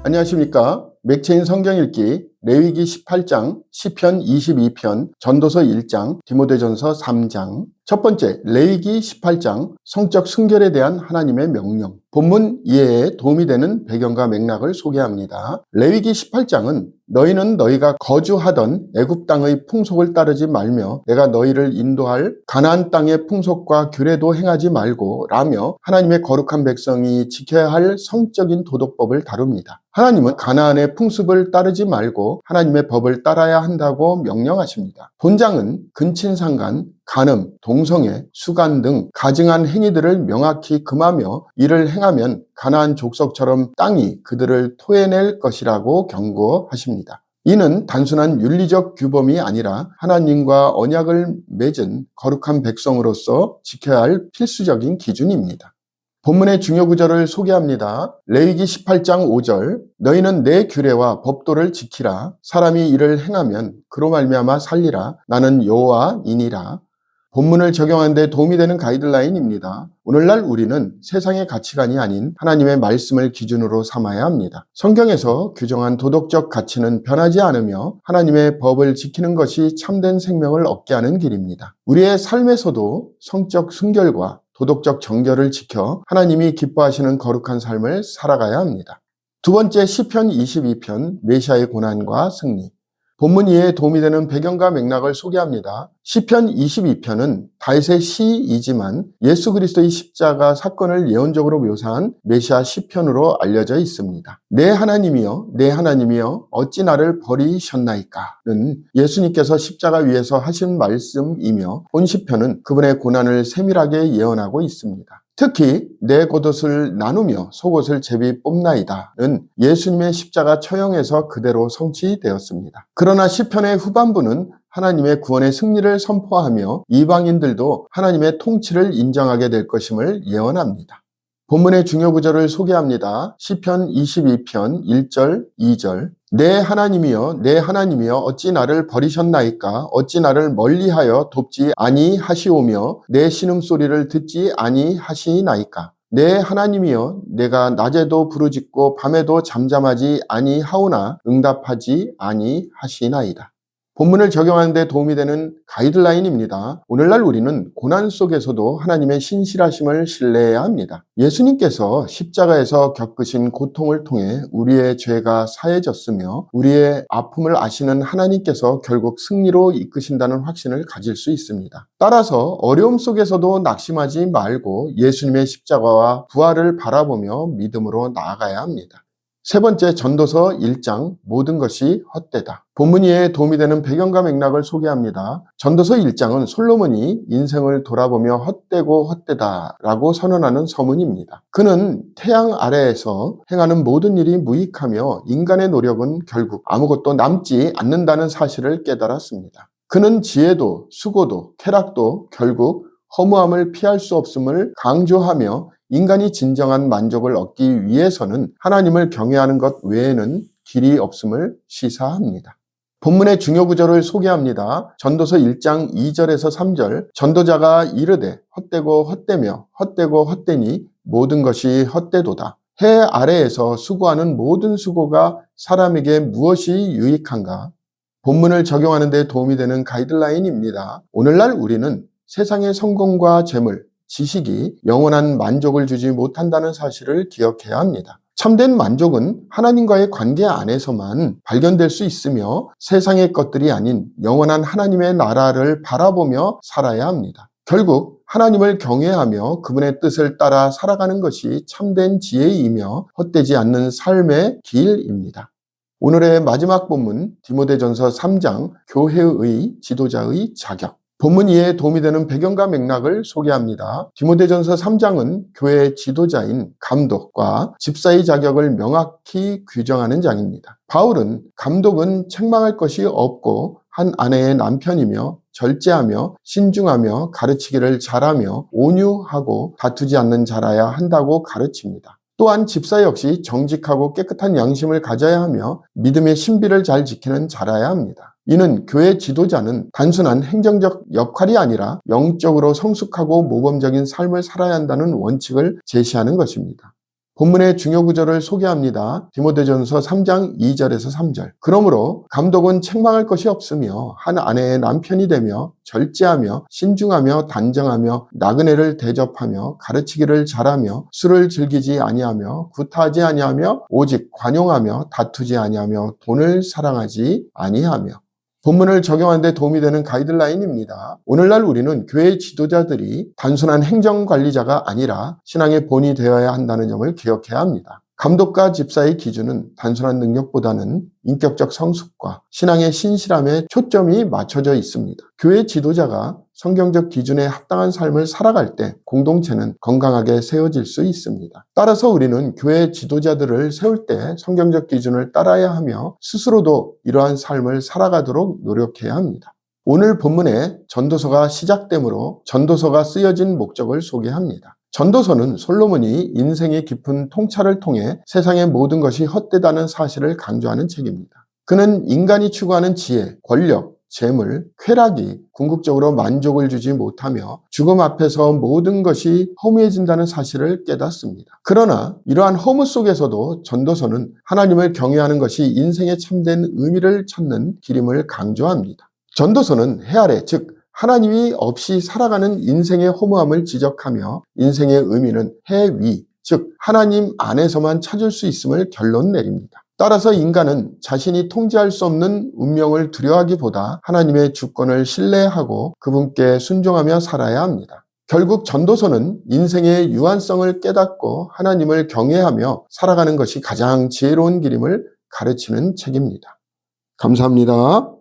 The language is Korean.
안녕하십니까. 맥체인 성경 읽기 레위기 18장, 시편 22편, 전도서 1장, 디모데전서 3장. 첫 번째, 레위기 18장 성적 순결에 대한 하나님의 명령. 본문 이해에 도움이 되는 배경과 맥락을 소개합니다. 레위기 18장은 너희는 너희가 거주하던 애굽 땅의 풍속을 따르지 말며 내가 너희를 인도할 가나안 땅의 풍속과 규례도 행하지 말고 라며 하나님의 거룩한 백성이 지켜야 할 성적인 도덕법을 다룹니다. 하나님은 가나안의 풍습을 따르지 말고 하나님의 법을 따라야 한다고 명령하십니다. 본장은 근친상간, 간음, 동성애, 수간 등 가증한 행위들을 명확히 금하며 이를 행하면 가나안 족속처럼 땅이 그들을 토해낼 것이라고 경고하십니다. 이는 단순한 윤리적 규범이 아니라 하나님과 언약을 맺은 거룩한 백성으로서 지켜야 할 필수적인 기준입니다. 본문의 중요 구절을 소개합니다. 레위기 18장 5절 너희는 내 규례와 법도를 지키라. 사람이 이를 행하면 그로 말미암아 살리라. 나는 여호와이니라. 본문을 적용하는 데 도움이 되는 가이드라인입니다. 오늘날 우리는 세상의 가치관이 아닌 하나님의 말씀을 기준으로 삼아야 합니다. 성경에서 규정한 도덕적 가치는 변하지 않으며 하나님의 법을 지키는 것이 참된 생명을 얻게 하는 길입니다. 우리의 삶에서도 성적 순결과 도덕적 정결을 지켜 하나님이 기뻐하시는 거룩한 삶을 살아가야 합니다. 두 번째, 시편 22편 메시아의 고난과 승리. 본문 이해에 도움이 되는 배경과 맥락을 소개합니다. 시편 22편은 다윗의 시이지만 예수 그리스도의 십자가 사건을 예언적으로 묘사한 메시아 시편으로 알려져 있습니다. 내 하나님이여 내 하나님이여 어찌 나를 버리셨나이까는 예수님께서 십자가 위에서 하신 말씀이며 본 시편은 그분의 고난을 세밀하게 예언하고 있습니다. 특히 내 겉옷을 나누며 속옷을 제비 뽑나이다는 예수님의 십자가 처형에서 그대로 성취되었습니다. 그러나 시편의 후반부는 하나님의 구원의 승리를 선포하며 이방인들도 하나님의 통치를 인정하게 될 것임을 예언합니다. 본문의 중요 구절을 소개합니다. 시편 22편 1절 2절 내 하나님이여 내 하나님이여 어찌 나를 버리셨나이까 어찌 나를 멀리하여 돕지 아니하시오며 내 신음소리를 듣지 아니하시나이까 내 하나님이여 내가 낮에도 부르짖고 밤에도 잠잠하지 아니하오나 응답하지 아니하시나이다. 본문을 적용하는 데 도움이 되는 가이드라인입니다. 오늘날 우리는 고난 속에서도 하나님의 신실하심을 신뢰해야 합니다. 예수님께서 십자가에서 겪으신 고통을 통해 우리의 죄가 사해졌으며 우리의 아픔을 아시는 하나님께서 결국 승리로 이끄신다는 확신을 가질 수 있습니다. 따라서 어려움 속에서도 낙심하지 말고 예수님의 십자가와 부활을 바라보며 믿음으로 나아가야 합니다. 세 번째, 전도서 1장 모든 것이 헛되다. 본문 이해에 도움이 되는 배경과 맥락을 소개합니다. 전도서 1장은 솔로몬이 인생을 돌아보며 헛되고 헛되다라고 선언하는 서문입니다. 그는 태양 아래에서 행하는 모든 일이 무익하며 인간의 노력은 결국 아무것도 남지 않는다는 사실을 깨달았습니다. 그는 지혜도 수고도 쾌락도 결국 허무함을 피할 수 없음을 강조하며 인간이 진정한 만족을 얻기 위해서는 하나님을 경외하는 것 외에는 길이 없음을 시사합니다. 본문의 중요 구절을 소개합니다. 전도서 1장 2절에서 3절 전도자가 이르되 헛되고 헛되며 헛되고 헛되니 모든 것이 헛되도다. 해 아래에서 수고하는 모든 수고가 사람에게 무엇이 유익한가? 본문을 적용하는 데 도움이 되는 가이드라인입니다. 오늘날 우리는 세상의 성공과 재물, 지식이 영원한 만족을 주지 못한다는 사실을 기억해야 합니다. 참된 만족은 하나님과의 관계 안에서만 발견될 수 있으며 세상의 것들이 아닌 영원한 하나님의 나라를 바라보며 살아야 합니다. 결국 하나님을 경외하며 그분의 뜻을 따라 살아가는 것이 참된 지혜이며 헛되지 않는 삶의 길입니다. 오늘의 마지막 본문 디모데전서 3장 교회의 지도자의 자격. 본문 이해에 도움이 되는 배경과 맥락을 소개합니다. 디모데전서 3장은 교회 지도자인 감독과 집사의 자격을 명확히 규정하는 장입니다. 바울은 감독은 책망할 것이 없고 한 아내의 남편이며 절제하며 신중하며 가르치기를 잘하며 온유하고 다투지 않는 자라야 한다고 가르칩니다. 또한 집사 역시 정직하고 깨끗한 양심을 가져야 하며 믿음의 신비를 잘 지키는 자라야 합니다. 이는 교회 지도자는 단순한 행정적 역할이 아니라 영적으로 성숙하고 모범적인 삶을 살아야 한다는 원칙을 제시하는 것입니다. 본문의 중요 구절을 소개합니다. 디모데전서 3장 2절에서 3절. 그러므로 감독은 책망할 것이 없으며 한 아내의 남편이 되며 절제하며 신중하며 단정하며 나그네를 대접하며 가르치기를 잘하며 술을 즐기지 아니하며 구타하지 아니하며 오직 관용하며 다투지 아니하며 돈을 사랑하지 아니하며. 본문을 적용하는 데 도움이 되는 가이드라인입니다. 오늘날 우리는 교회 지도자들이 단순한 행정관리자가 아니라 신앙의 본이 되어야 한다는 점을 기억해야 합니다. 감독과 집사의 기준은 단순한 능력보다는 인격적 성숙과 신앙의 신실함에 초점이 맞춰져 있습니다. 교회 지도자가 성경적 기준에 합당한 삶을 살아갈 때 공동체는 건강하게 세워질 수 있습니다. 따라서 우리는 교회 지도자들을 세울 때 성경적 기준을 따라야 하며 스스로도 이러한 삶을 살아가도록 노력해야 합니다. 오늘 본문에 전도서가 시작되므로 전도서가 쓰여진 목적을 소개합니다. 전도서는 솔로몬이 인생의 깊은 통찰을 통해 세상의 모든 것이 헛되다는 사실을 강조하는 책입니다. 그는 인간이 추구하는 지혜, 권력, 재물, 쾌락이 궁극적으로 만족을 주지 못하며 죽음 앞에서 모든 것이 허무해진다는 사실을 깨닫습니다. 그러나 이러한 허무 속에서도 전도서는 하나님을 경외하는 것이 인생의 참된 의미를 찾는 길임을 강조합니다. 전도서는 해 아래, 즉 하나님이 없이 살아가는 인생의 허무함을 지적하며 인생의 의미는 해 위, 즉 하나님 안에서만 찾을 수 있음을 결론 내립니다. 따라서 인간은 자신이 통제할 수 없는 운명을 두려워하기보다 하나님의 주권을 신뢰하고 그분께 순종하며 살아야 합니다. 결국 전도서는 인생의 유한성을 깨닫고 하나님을 경외하며 살아가는 것이 가장 지혜로운 길임을 가르치는 책입니다. 감사합니다.